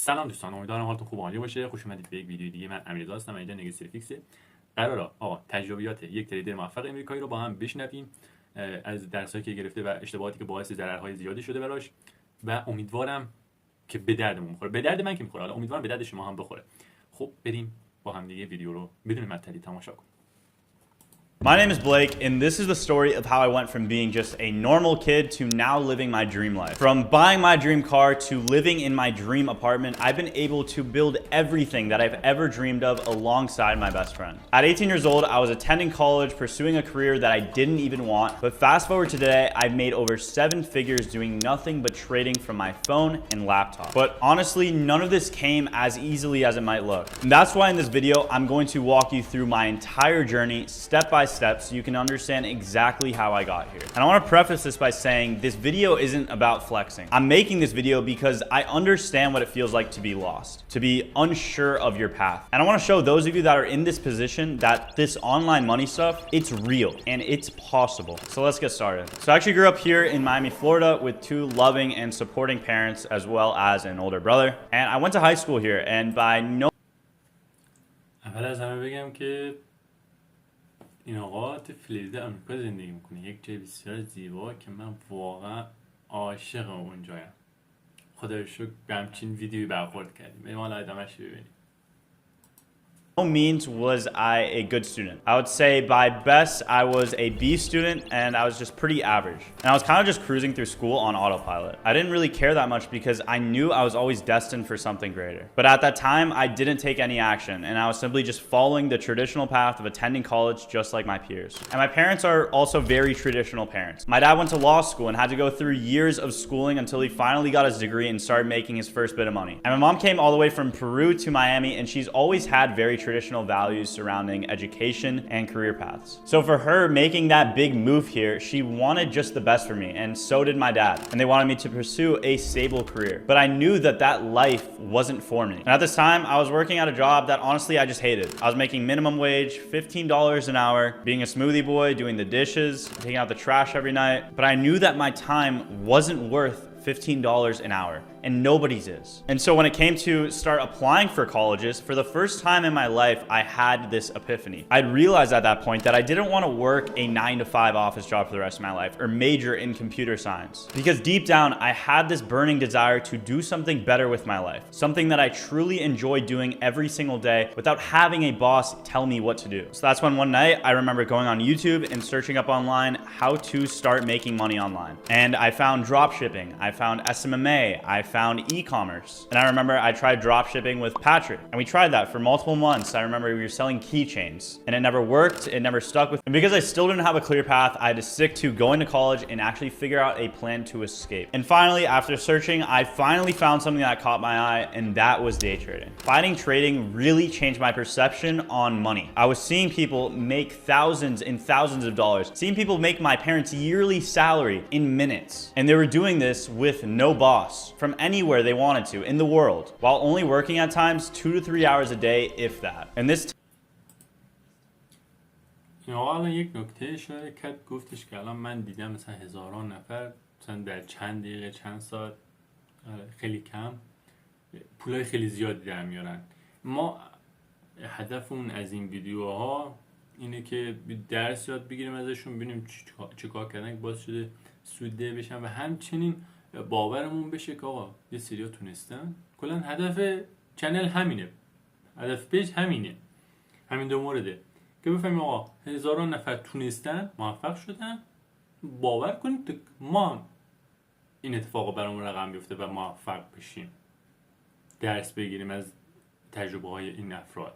سلام دوستان، امیدوارم حالتون خوب و عالی باشه. خوش اومدید به یک ویدیو دیگه. من امیررضا هستم و اینجا NegstarFX. قراره تجربیات یک تریدر موفق امریکایی رو با هم بشنویم، از درسایی که گرفته و اشتباهاتی که باعث ضررهای زیادی شده براش و امیدوارم که به دردمون بخوره. به درد من که میخوره، حالا امیدوارم به درد شما هم بخوره. خب بریم با هم دیگه ویدیو رو بدون مطلی تماشا کنیم. My name is Blake, and this is the story of how I went from being just a normal kid to now living my dream life. From buying my dream car to living in my dream apartment, I've been able to build everything that I've ever dreamed of alongside my best friend. At 18 years old, I was attending college, pursuing a career that I didn't even want. But fast forward to today, I've made over 7 figures doing nothing but trading from my phone and laptop. But honestly, none of this came as easily as it might look. And that's why in this video, I'm going to walk you through my entire journey, step by step, so you can understand exactly how I got here. And I want to preface this by saying this video isn't about flexing. I'm making this video because I understand what it feels like to be lost, to be unsure of your path. And I want to show those of you that are in this position that this online money stuff, it's real and it's possible. So let's get started. So I actually grew up here in Miami, Florida with 2 loving and supporting parents as well as an older brother. And I went to high school here, and by no اول از همه بگم که این آقا تو فلوریدا آمریکا زندگی میکنه، یک جای بسیار زیبا که من واقعا عاشق اونجایم. خدا رو شکر به همچین ویدیویی برخورد کردیم. بریم حالا ادامه‌اش ببینیم. means was I a good student. I would say by best I was a B student, and I was just pretty average. And I was kind of just cruising through school on autopilot. I didn't really care that much because I knew I was always destined for something greater. But at that time, I didn't take any action, and I was simply just following the traditional path of attending college just like my peers. And my parents are also very traditional parents. My dad went to law school and had to go through years of schooling until he finally got his degree and started making his first bit of money. And my mom came all the way from Peru to Miami, and she's always had very traditional values surrounding education and career paths. So for her making that big move here, she wanted just the best for me, and so did my dad. And they wanted me to pursue a stable career. But I knew that that life wasn't for me. And at this time, I was working at a job that honestly I just hated. I was making minimum wage, $15 an hour, being a smoothie boy, doing the dishes, taking out the trash every night. But I knew that my time wasn't worth $15 an hour, and nobody's is. And so when it came to start applying for colleges, for the first time in my life, I had this epiphany. I'd realized at that point that I didn't want to work a 9-to-5 office job for the rest of my life or major in computer science. Because deep down, I had this burning desire to do something better with my life, something that I truly enjoy doing every single day without having a boss tell me what to do. So that's when one night I remember going on YouTube and searching up online how to start making money online. And I found dropshipping, I found SMMA, I found e-commerce. And I remember I tried dropshipping with Patrick, and we tried that for multiple months. I remember we were selling keychains, and it never worked, it never stuck with me. And because I still didn't have a clear path, I had to stick to going to college and actually figure out a plan to escape. And finally, after searching, I finally found something that caught my eye, and that was day trading. Finding trading really changed my perception on money. I was seeing people make thousands and thousands of dollars, seeing people make my parents' yearly salary in minutes. And they were doing this with no boss, from anywhere they wanted to in the world, while only working at times 2 to 3 hours a day, if that. And this الان یک نکته اشاره کرد، گفتش که الان من دیدم مثلا هزاران نفر مثلا در چند دقیقه چند ساعت، خیلی کم، پولای خیلی زیادی در میارن. ما هدفمون از این ویدیوها اینه که درس یاد بگیریم ازشون، ببینیم چیکار کردن که باعث شده سودده بشن و همچنین باورمون بشه که آقا یه سریا تونستن. کلا هدف چنل همینه، هدف پیج همینه، همین 2 مورده که بفهمیم آقا هزاران نفر تونستن، موفق شدن. باور کنید ما این اتفاق برامون رقم بیفته و موفق بشیم، درس بگیریم از تجربه های این افراد.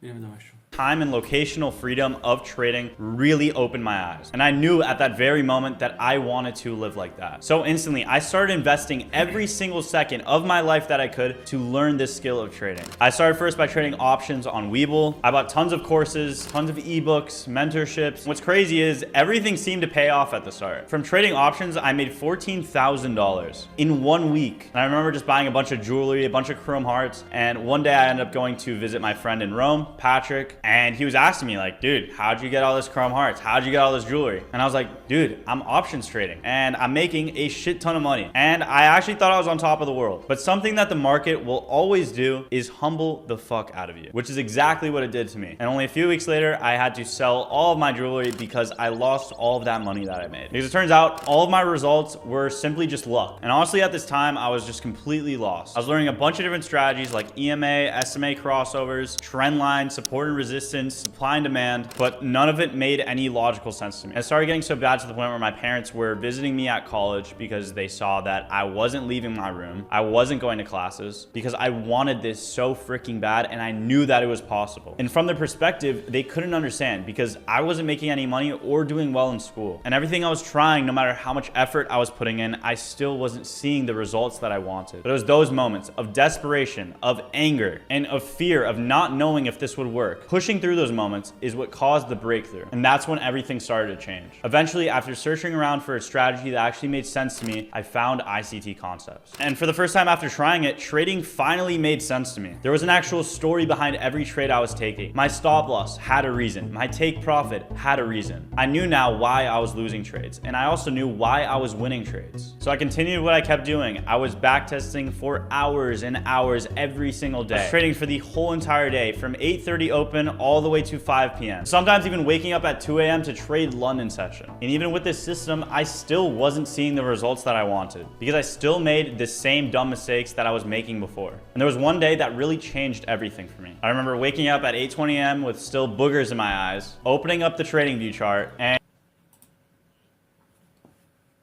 بریم ادامه‌شون. time and locational freedom of trading really opened my eyes. And I knew at that very moment that I wanted to live like that. So instantly, I started investing every single second of my life that I could to learn this skill of trading. I started first by trading options on Webull. I bought tons of courses, tons of ebooks, mentorships. What's crazy is everything seemed to pay off at the start. From trading options, I made $14,000 in 1 week. And I remember just buying a bunch of jewelry, a bunch of chrome hearts, and one day I ended up going to visit my friend in Rome. Patrick, and he was asking me like, dude, how'd you get all this chrome hearts? How'd you get all this jewelry? And I was like, dude, I'm options trading and I'm making a shit ton of money. And I actually thought I was on top of the world. But something that the market will always do is humble the fuck out of you, which is exactly what it did to me. And only a few weeks later, I had to sell all of my jewelry because I lost all of that money that I made. Because it turns out all of my results were simply just luck. And honestly, at this time, I was just completely lost. I was learning a bunch of different strategies like EMA, SMA crossovers, trend line, support and resistance, supply and demand, but none of it made any logical sense to me. And it started getting so bad to the point where my parents were visiting me at college because they saw that I wasn't leaving my room. I wasn't going to classes because I wanted this so freaking bad and I knew that it was possible. And from their perspective, they couldn't understand because I wasn't making any money or doing well in school. And everything I was trying, no matter how much effort I was putting in, I still wasn't seeing the results that I wanted. But it was those moments of desperation, of anger, and of fear of not knowing if this would work. Pushing through those moments is what caused the breakthrough. And that's when everything started to change. Eventually, after searching around for a strategy that actually made sense to me, I found ICT concepts. And for the first time after trying it, trading finally made sense to me. There was an actual story behind every trade I was taking. My stop loss had a reason. My take profit had a reason. I knew now why I was losing trades, and I also knew why I was winning trades. So I continued what I kept doing. I was backtesting for hours and hours every single day. I was trading for the whole entire day from 8:30 open all the way to 5 p.m. Sometimes even waking up at 2 a.m. to trade London session. And even with this system, I still wasn't seeing the results that I wanted because I still made the same dumb mistakes that I was making before. And there was one day that really changed everything for me. I remember waking up at 8:20 a.m. with still boogers in my eyes, opening up the trading view chart and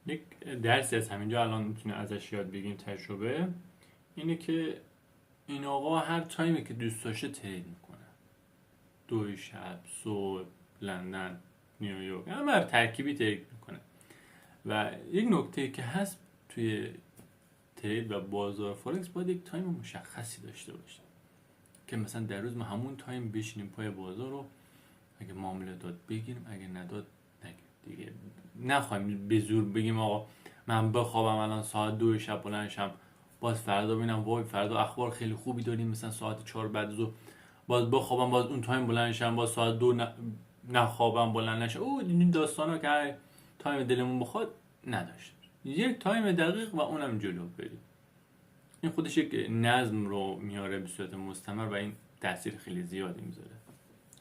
یک درسی از همینجا الان میتونه ازش یاد بگیم تجربه اینه که این آقا هر تایمی که دوست داشته ترید میکنه. 2 شب، صبح، لندن، نیویورک، هر ترکیبی ترید میکنه. و یک نکته که هست توی ترید و بازار فارکس باید یک تایم مشخصی داشته باشیم که مثلا در روز ما همون تایم بشینیم پای بازار رو اگه معامله داد بگیریم، اگه نداد نگیریم دیگه. نخواهیم به زور بگیم آقا من بخوابم الان ساعت 2 شب بلند شم باز فردا ببینم وای فردا اخبار خیلی خوبی داریم مثلا ساعت 4 بعد از ظهر باز بخوابم باز اون تایم بلند شم باز ساعت 2 نخوابم بلند نشم. این داستانا که تایم دلمون بخواد نداشت. یک تایم دقیق و اونم جلو بریم. این خودش یک نظم رو میاره به صورت مستمر و این تاثیر خیلی زیادی میذاره.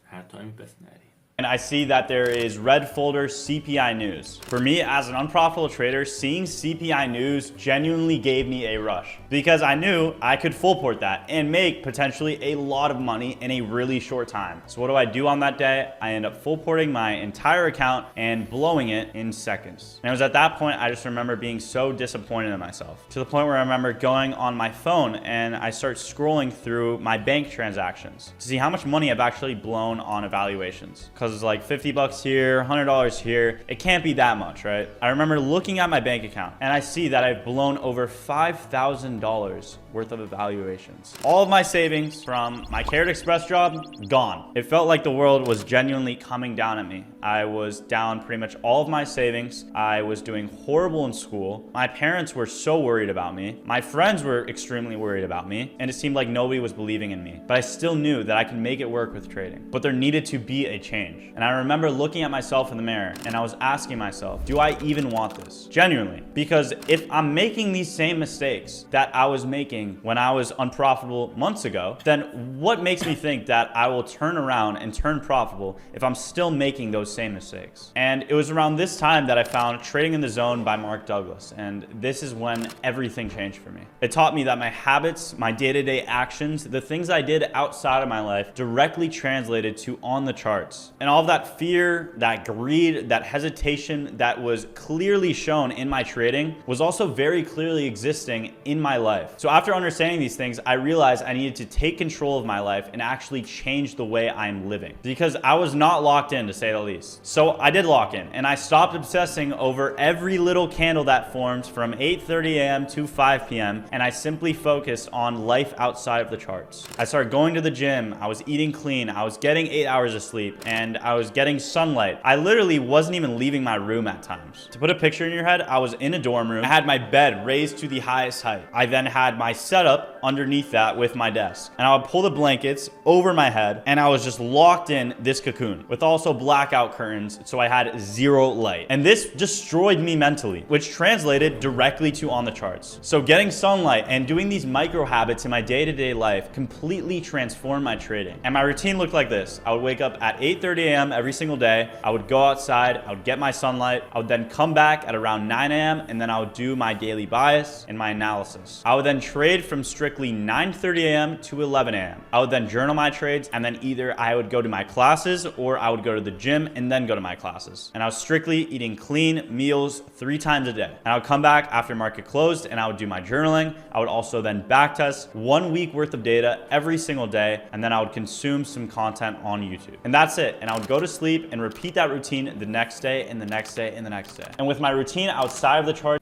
هر تایمی پس نری. And I see that there is red folder CPI news. For me, as an unprofitable trader, seeing CPI news genuinely gave me a rush because I knew I could full port that and make potentially a lot of money in a really short time. So what do I do on that day? I end up full porting my entire account and blowing it in seconds. And it was at that point I just remember being so disappointed in myself to the point where I remember going on my phone and I start scrolling through my bank transactions to see how much money I've actually blown on evaluations. It's like $50 here, $100 here. It can't be that much, right? I remember looking at my bank account and I see that I've blown over $5,000 worth of evaluations. All of my savings from my Carrot Express job, gone. It felt like the world was genuinely coming down at me. I was down pretty much all of my savings. I was doing horrible in school. My parents were so worried about me. My friends were extremely worried about me. And it seemed like nobody was believing in me. But I still knew that I could make it work with trading. But there needed to be a change. And I remember looking at myself in the mirror and I was asking myself, do I even want this? Genuinely. Because if I'm making these same mistakes that I was making when I was unprofitable months ago, then what makes me think that I will turn around and turn profitable if I'm still making those same mistakes? And it was around this time that I found Trading in the Zone by Mark Douglas. And this is when everything changed for me. It taught me that my habits, my day-to-day actions, the things I did outside of my life directly translated to on the charts. And all of that fear, that greed, that hesitation that was clearly shown in my trading was also very clearly existing in my life. So after understanding these things, I realized I needed to take control of my life and actually change the way I'm living because I was not locked in, to say the least. So I did lock in and I stopped obsessing over every little candle that formed from 8:30 a.m. to 5 p.m. and I simply focused on life outside of the charts. I started going to the gym, I was eating clean, I was getting 8 hours of sleep, and I was getting sunlight. I literally wasn't even leaving my room at times. To put a picture in your head, I was in a dorm room. I had my bed raised to the highest height. I then had my setup underneath that with my desk. And I would pull the blankets over my head and I was just locked in this cocoon with also blackout curtains, so I had zero light. And this destroyed me mentally, which translated directly to on the charts. So getting sunlight and doing these micro habits in my day-to-day life completely transformed my trading. And my routine looked like this. I would wake up at 8:30 a.m. every single day. I would go outside, I would get my sunlight. I would then come back at around 9 a.m. and then I would do my daily bias and my analysis. I would then trade from strictly 9:30 a.m. to 11 a.m. I would then journal my trades, and then either I would go to my classes or I would go to the gym and then go to my classes. And I was strictly eating clean meals 3 times a day. And I would come back after market closed and I would do my journaling. I would also then backtest 1 week worth of data every single day, and then I would consume some content on YouTube. And that's it. And I would go to sleep and repeat that routine the next day and the next day and the next day. And with my routine outside of the chart.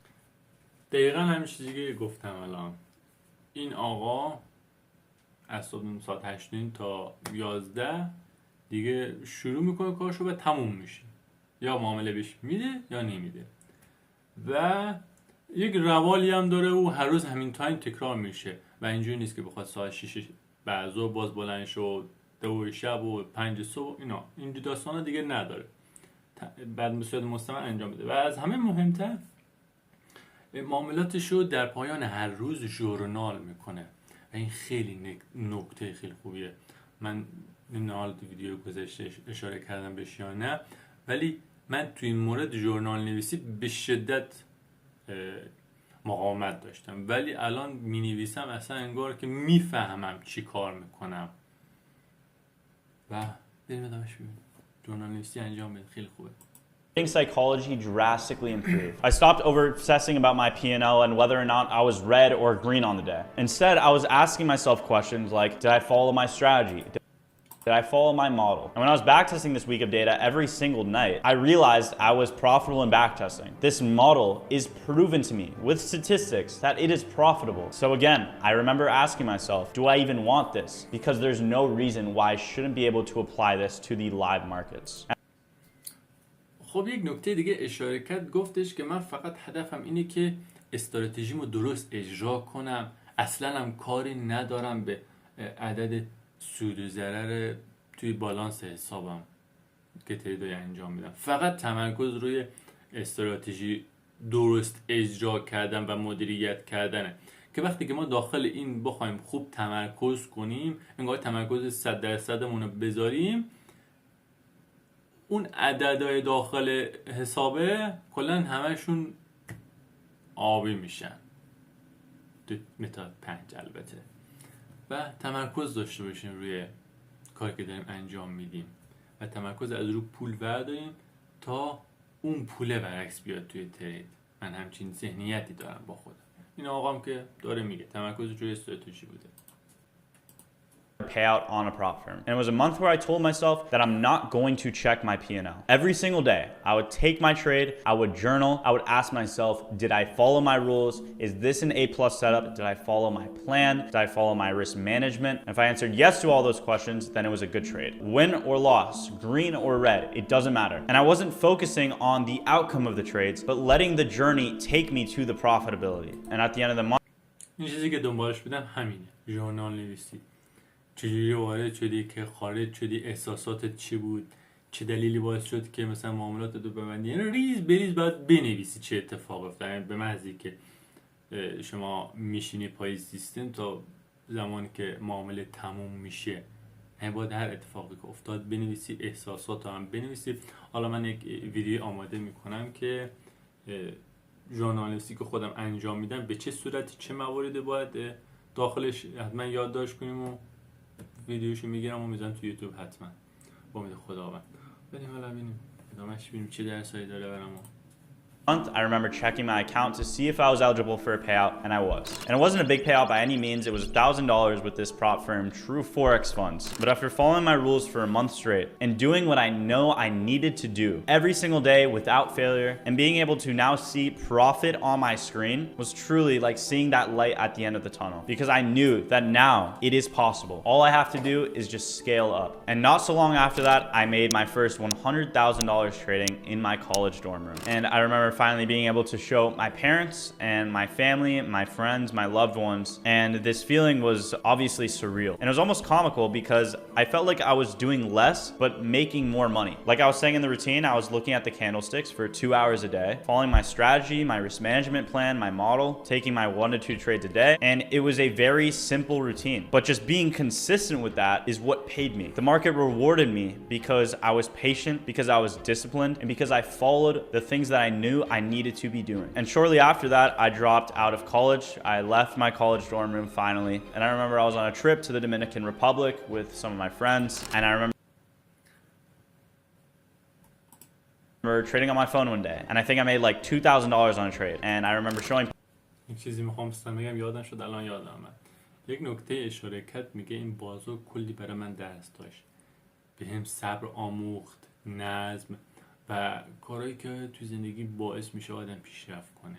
دقیقا همین چیزی که گفتم الان. این آقا از صبح ساعت 8 تا 11 دیگه شروع میکنه کارشو و تموم میشه. یا معامله بهش میده یا نمیده. و یک روالی هم داره و هر روز همین تایم تکرار میشه و اینجوری نیست که بخواد ساعت 6 بعد ظهر باز بلند شه 2 شب و 5 صبح اینا این داستانا دیگه نداره. بعد به صورت مستمر انجام بده و از همه مهمتر معاملاتشو در پایان هر روز ژورنال میکنه و این خیلی نکته خیلی خوبیه. من نال تو ویدیو گذشته اشاره کردم بهش یا نه، ولی من تو این مورد ژورنال نویسی به شدت مقاومت داشتم، ولی الان می نویسم اصلا انگار که میفهمم چی کار میکنم و بریم ادامهش ببینیم. ژورنال نویسی انجام بده، خیلی خوبه. Psychology drastically improved. I stopped over obsessing about my P&L and whether or not I was red or green on the day. Instead, I was asking myself questions like, did I follow my strategy? Did I follow my model? And when I was backtesting this week of data every single night, I realized I was profitable in backtesting. This model is proven to me with statistics that it is profitable. So again, I remember asking myself, do I even want this? Because there's no reason why I shouldn't be able to apply this to the live markets. خب یک نکته دیگه اشاره کرد، گفتش که من فقط هدفم اینه که استراتژیمو درست اجرا کنم، اصلا هم کاری ندارم به عدد سود و ضرر توی بالانس حسابم که تریدای انجام میدم. فقط تمرکز روی استراتژی درست اجرا کردن و مدیریت کردنه که وقتی که ما داخل این بخوایم خوب تمرکز کنیم، انگار تمرکز 100% مون رو بذاریم، اون عددهای داخل حسابه کلن همشون آبی میشن، متاد 5 البته، و تمرکز داشته باشیم روی کاری که داریم انجام میدیم و تمرکز از رو پول برداریم تا اون پوله برعکس بیاد توی ترید. من همچین ذهنیتی دارم با خودم. این آقام که داره میگه تمرکز روی استراتژی بوده. Payout on a prop firm. And it was a month where I told myself that I'm not going to check my P&L. Every single day, I would take my trade, I would journal, I would ask myself, did I follow my rules? Is this an A+ setup? Did I follow my plan? Did I follow my risk management? And if I answered yes to all those questions, then it was a good trade. Win or loss, green or red, it doesn't matter. And I wasn't focusing on the outcome of the trades, but letting the journey take me to the profitability. And at the end of the month, این چیزی که دنبالش بودم همینه، ژورنال نویسی. چجوری وارد شدی که خارج شدی، احساساتت چی بود، چه دلیلی باعث شد که مثلا معاملاتت رو ببندی، یعنی ریز بریز باید بنویسی چه اتفاق افتاد. یعنی به محضی که شما میشینی پای سیستم تا زمانی که معامله تموم میشه، یعنی باید هر اتفاقی که افتاد بنویسی، احساسات هم بنویسی. حالا من یک ویدیو آماده میکنم که ژورنالیستی که خودم انجام میدم به چه صورتی چه مواردی باید داخلش حتما یادداشت کنیم و ویدیوشو میگیرم و میذارم تو یوتیوب حتما با امید خداوند. بریم حالا ببینیم ادامهش، ببینیم چه درسایی داره برامون. I remember checking my account to see if I was eligible for a payout, and I was. And it wasn't a big payout by any means. It was $1,000 with this prop firm, True Forex Funds. But after following my rules for a month straight and doing what I know I needed to do every single day without failure, and being able to now see profit on my screen was truly like seeing that light at the end of the tunnel, because I knew that now it is possible. All I have to do is just scale up. And not so long after that, I made my first $100,000 trading in my college dorm room. And I remember finally being able to show my parents and my family, my friends, my loved ones. And this feeling was obviously surreal. And it was almost comical because I felt like I was doing less, but making more money. Like I was saying in the routine, I was looking at the candlesticks for 2 hours a day, following my strategy, my risk management plan, my model, taking my 1 to 2 trades a day. And it was a very simple routine, but just being consistent with that is what paid me. The market rewarded me because I was patient, because I was disciplined, and because I followed the things that I knew I needed to be doing. And shortly after that, I dropped out of college. I left my college dorm room finally. And I remember I was on a trip to the Dominican Republic with some of my friends. And I remember trading on my phone one day. And I think I made like $2,000 on a trade. And I remember showing این چیزی میخوام بگم یادم شد الان یادم آمد. یک نکته اشاره کرد میگه این بازار کلی برای من درس داشت. بهم صبر آموخت، نظم و کارهایی که تو زندگی باعث میشه آدم پیشرفت کنه.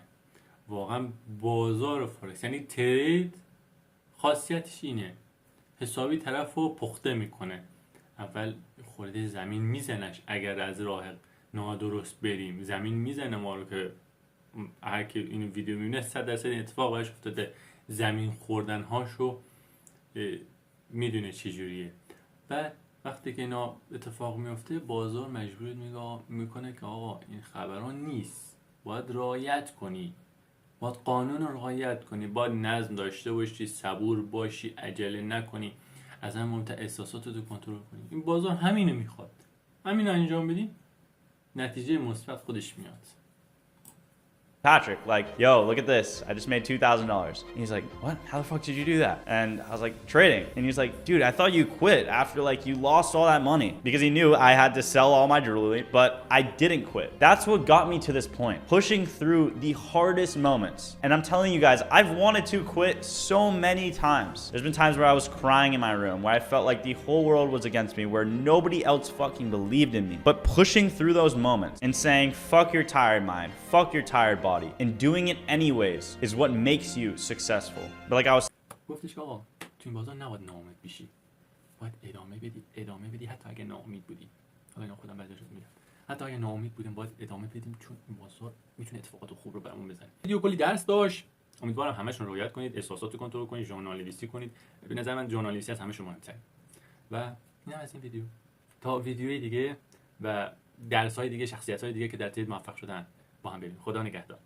واقعا بازار فارکس یعنی ترید خاصیتش اینه حسابی طرف رو پخته میکنه. اول خورده زمین میزنش اگر از راه نادرست بریم. زمین میزنه ما رو که هر کی این ویدیو میبینه 100% اتفاق براش افتاده. زمین خوردن هاشو میدونه چه جوریه. بعد وقتی که اینا اتفاق میفته بازار مجبور میکنه که آقا این خبران نیست، باید رعایت کنی، باید قانون رو رعایت کنی، باید نظم داشته باشی، صبور باشی، عجله نکنی، از هم مهمتر احساساتت رو کنترل کنی. این بازار همینو میخواد، همینو انجام بدی نتیجه مثبت خودش میاد. Patrick, like, yo, look at this. I just made $2,000. He's like, what? How the fuck did you do that? And I was like, trading. And he's like, dude, I thought you quit after like you lost all that money. Because he knew I had to sell all my jewelry, but I didn't quit. That's what got me to this point. Pushing through the hardest moments. And I'm telling you guys, I've wanted to quit so many times. There's been times where I was crying in my room, where I felt like the whole world was against me, where nobody else fucking believed in me. But pushing through those moments and saying, fuck your tired mind, fuck your tired body, and doing it anyways is what makes you successful. But like I was گفتش آقا تو این بازار نباید ناامید بشی، باید ادامه بدی حتی اگه ناامید بودی. حالا اینا خودم بعدش میگم، حتی اگه ناامید بودیم باید ادامه بدیم چون این بازار میتونه اتفاقات خوب رو برامون بزنه. ویدیو کلی درس داشت، امیدوارم همشون رو رعایت کنید، احساسات رو کنترل کنید، ژورنالیستی کنید. به نظر من ژورنالیستی از همه مهم‌تره. و اینم از این ویدیو. تا ویدیوی دیگه و درس‌های دیگه، شخصیت‌های دیگه که در ترید موفق شدن با هم بریم. خدا نگهدار.